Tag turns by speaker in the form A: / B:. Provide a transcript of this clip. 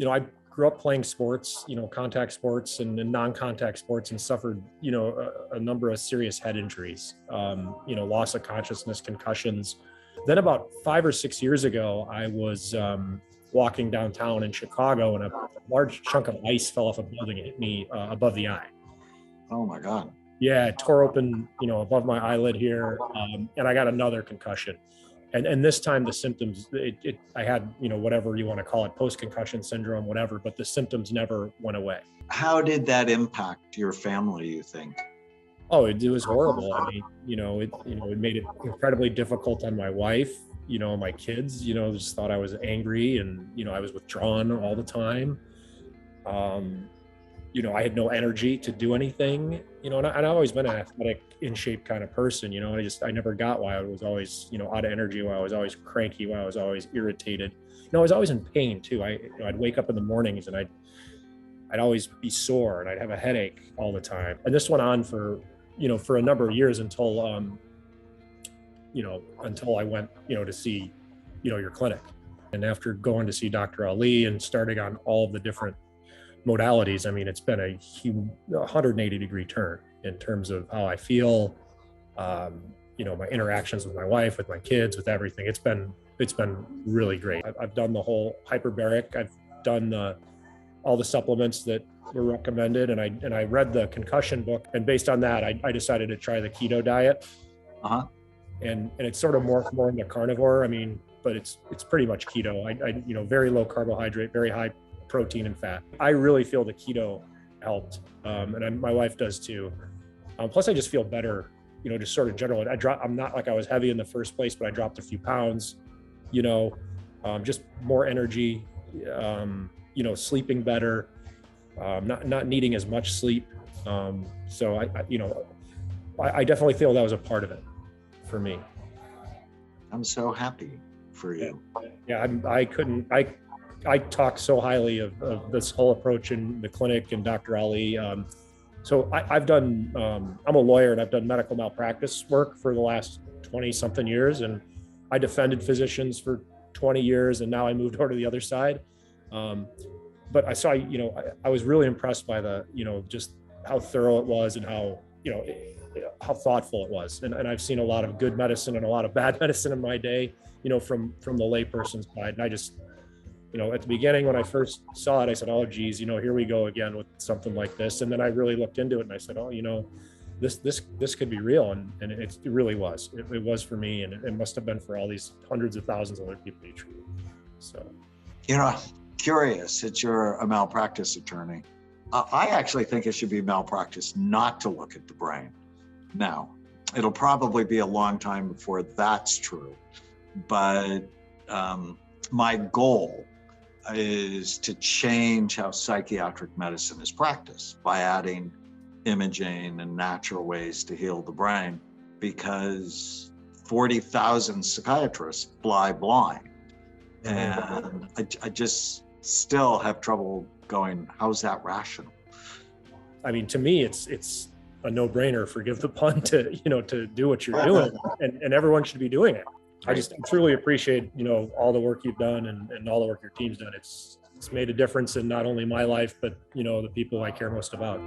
A: I grew up playing sports, contact sports and non-contact sports, and suffered, a number of serious head injuries, loss of consciousness, concussions. Then about 5 or 6 years ago, I was walking downtown in Chicago, and a large chunk of ice fell off a building and hit me above the eye.
B: Oh my God.
A: Yeah, it tore open, above my eyelid here, and I got another concussion. And this time the symptoms, I had, whatever you want to call it, post-concussion syndrome, whatever, but the symptoms never went away.
B: How did that impact your family, you think?
A: Oh, it was horrible. I mean, it made it incredibly difficult on my wife, my kids, just thought I was angry, and, I was withdrawn all the time. I had no energy to do anything, and I'd always been an athletic, in shape kind of person, I never got why I was always, out of energy, why I was always cranky, why I was always irritated. I was always in pain too. I'd wake up in the mornings and I'd always be sore, and I'd have a headache all the time. And this went on for a number of years until I went, to see, your clinic. And after going to see Dr. Ali and starting on all of the different modalities, I mean, it's been a 180-degree turn in terms of how I feel, my interactions with my wife, with my kids, with everything. It's been really great. I've done the whole hyperbaric. I've done all the supplements that were recommended, and I read the concussion book, and based on that, I decided to try the keto diet. And it's sort of more into carnivore. I mean, but it's pretty much keto. I very low carbohydrate, very high protein and fat. I really feel the keto helped, and my wife does too. Plus, I just feel better, just sort of general. I'm not like I was heavy in the first place, but I dropped a few pounds. Just more energy. Sleeping better. Not needing as much sleep. So I definitely feel that was a part of it for me.
B: I'm so happy for you.
A: Yeah, I talk so highly of this whole approach in the clinic and Dr. Ali. So I've done, I'm a lawyer, and I've done medical malpractice work for the last 20 something years. And I defended physicians for 20 years, and now I moved over to the other side. But I saw, I was really impressed by the, just how thorough it was, and how, how thoughtful it was. And I've seen a lot of good medicine and a lot of bad medicine in my day, from the layperson's side. And I just, at the beginning, when I first saw it, I said, oh, geez, here we go again with something like this. And then I really looked into it, and I said, oh, this could be real. And it really was. It was for me, and it must have been for all these hundreds of thousands of other people you treat. So,
B: curious that you're a malpractice attorney. I actually think it should be malpractice not to look at the brain. Now, it'll probably be a long time before that's true, but my goal is to change how psychiatric medicine is practiced by adding imaging and natural ways to heal the brain, because 40,000 psychiatrists fly blind. And I just still have trouble going, how's that rational?
A: I mean, to me, it's a no-brainer, forgive the pun, to do what you're doing, and everyone should be doing it. I truly appreciate, all the work you've done and all the work your team's done. It's made a difference in not only my life, but, the people I care most about.